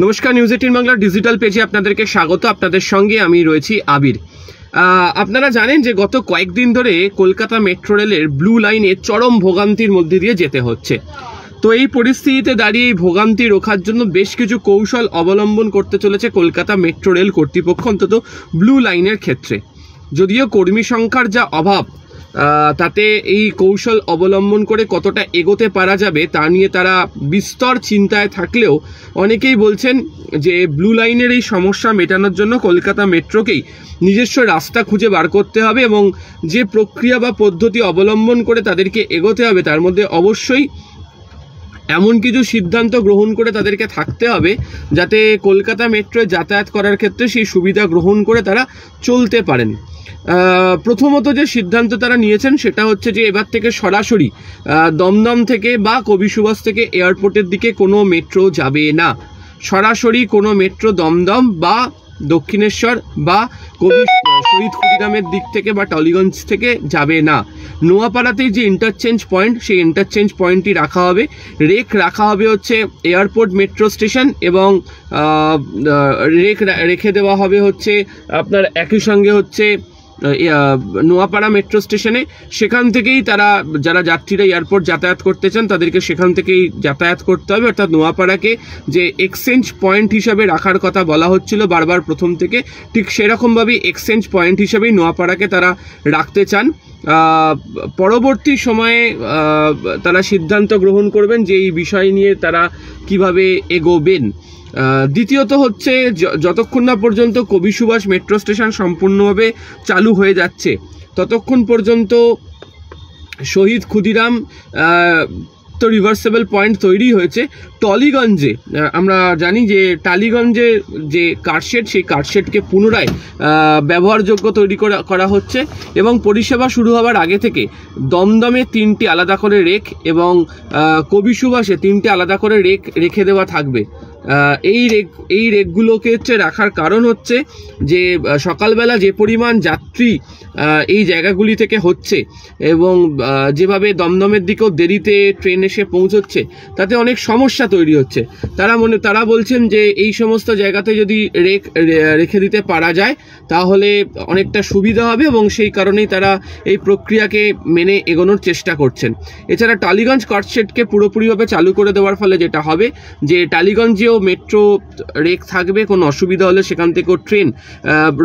নমস্কার, নিউজ 18 বাংলার ডিজিটাল পেজে আপনাদেরকে স্বাগত। আপনাদের সঙ্গে আমি রয়েছি আবির। আপনারা জানেন যে গত কয়েকদিন ধরে কলকাতা মেট্রো রেলের ব্লু লাইনে চরম ভোগান্তির মধ্যে দিয়ে যেতে হচ্ছে। তো এই পরিস্থিতিতে দাঁড়িয়ে এই ভোগান্তি রোখার জন্য বেশ কিছু কৌশল অবলম্বন করতে চলেছে কলকাতা মেট্রো রেল কর্তৃপক্ষ, অন্তত ব্লু লাইনের ক্ষেত্রে। যদিও কর্মী সংখ্যার যা অভাব, তাতে এই কৌশল অবলম্বন করে কতটা এগোতে পারা যাবে তা নিয়ে তারা বিস্তর চিন্তায় থাকলেও অনেকেই বলছেন যে ব্লু লাইনের এই সমস্যা মেটানোর জন্য কলকাতা মেট্রোকেই নিজস্ব রাস্তা খুঁজে বার করতে হবে এবং যে প্রক্রিয়া বা পদ্ধতি অবলম্বন করে তাদেরকে এগোতে হবে তার মধ্যে অবশ্যই এমন কিছু সিদ্ধান্ত গ্রহণ করে তাদেরকে থাকতে হবে যাতে কলকাতা মেট্রোয় যাতায়াত করার ক্ষেত্রে সেই সুবিধা গ্রহণ করে তারা চলতে পারেন। প্রথমত যে সিদ্ধান্ত তারা নিয়েছেন সেটা হচ্ছে যে এবার থেকে সরাসরি দমদম থেকে বা কবি সুভাষ থেকে এয়ারপোর্টের দিকে কোনো মেট্রো যাবে না। সরাসরি কোনো মেট্রো দমদম বা দক্ষিণেশ্বর বা শহীদ ক্ষুদিরামের দিক থেকে বা টলিগঞ্জ থেকে যাবে না। নোয়াপাড়াতেই যে ইন্টারচেঞ্জ পয়েন্ট, সেই ইন্টারচেঞ্জ পয়েন্টটি রাখা হবে। রেক রাখা হবে হচ্ছে এয়ারপোর্ট মেট্রো স্টেশন এবং রেক রেখে দেওয়া হবে হচ্ছে আপনার একই সঙ্গে হচ্ছে নোয়াপাড়া মেট্রো স্টেশনে। সেখান থেকেই তারা যারা যাত্রীরা এয়ারপোর্ট যাতায়াত করতে চান তাদেরকে সেখান থেকেই যাতায়াত করতে হবে। অর্থাৎ নোয়াপাড়াকে যে এক্সচেঞ্জ পয়েন্ট হিসাবে রাখার কথা বলা হচ্ছিল বারবার প্রথম থেকে, ঠিক সেরকমভাবেই এক্সচেঞ্জ পয়েন্ট হিসাবেই নোয়াপাড়াকে তারা রাখতে চান। পরবর্তী সময়ে তারা সিদ্ধান্ত গ্রহণ করবেন যে এই বিষয় নিয়ে তারা কিভাবে এগোবেন। দ্বিতীয়ত হচ্ছে যতক্ষণ না পর্যন্ত কবি সুভাষ মেট্রো স্টেশন সম্পূর্ণভাবে চালু হয়ে যাচ্ছে ততক্ষণ পর্যন্ত শহীদ ক্ষুদিরাম তো রিভার্সেবল পয়েন্ট তৈরি হয়েছে। টলিগঞ্জে আমরা জানি যে টালিগঞ্জে যে কারশেড, সেই কারশেডকে পুনরায় ব্যবহারযোগ্য তৈরি করা হচ্ছে এবং পরিষেবা শুরু হওয়ার আগে থেকে দমদমে 3টি আলাদা করে রেক এবং কবি সুভাষে 3টি আলাদা করে রেক রেখে দেওয়া থাকবে। এই রেকগুলোকে হচ্ছে রাখার কারণ হচ্ছে যে সকালবেলা যে পরিমাণ যাত্রী এই জায়গাগুলি থেকে হচ্ছে এবং যেভাবে দমদমের দিকেও দেরিতে ট্রেন এসে পৌঁছচ্ছে তাতে অনেক সমস্যা তৈরি হচ্ছে। তারা বলছেন যে এই সমস্ত জায়গাতে যদি রেখে দিতে পারা যায় তাহলে অনেকটা সুবিধা হবে এবং সেই কারণেই তারা এই প্রক্রিয়াকে মেনে এগোনোর চেষ্টা করছেন। এছাড়া টালিগঞ্জ কারশেডকে পুরোপুরিভাবে চালু করে দেওয়ার ফলে যেটা হবে যে টালিগঞ্জেও মেট্রো রেক থাকবে, কোনো অসুবিধা হলে সেখান থেকেও ট্রেন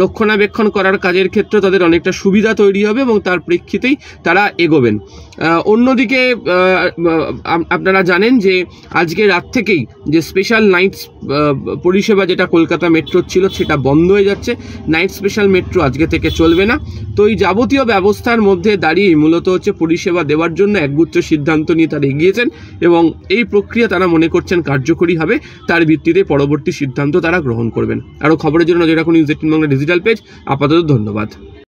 রক্ষণাবেক্ষণ করার কাজের ক্ষেত্রে তাদের অনেকটা সুবিধা তৈরি হবে এবং তার প্রেক্ষিতেই তারা এগোবেন। অন্যদিকে আপনারা জানেন যে আজকে রাত থেকেই যে স্পেশাল নাইট পরিষেবা যেটা কলকাতা মেট্রোর ছিল সেটা বন্ধ হয়ে যাচ্ছে। নাইট স্পেশাল মেট্রো আজকে থেকে চলবে না। তো এই যাবতীয় ব্যবস্থার মধ্যে দাঁড়িয়ে মূলত হচ্ছে পরিষেবা দেওয়ার জন্য একগুচ্ছ সিদ্ধান্ত নিয়ে তারা এগিয়েছেন এবং এই প্রক্রিয়া তারা মনে করছেন কার্যকরী হবে। তার ভিত্তিতে পরবর্তী সিদ্ধান্ত তারা গ্রহণ করবেন। আরও খবরের জন্য নজর রাখুন নিউজ 18 বাংলা ডিজিটাল পেজ। আপাতত ধন্যবাদ।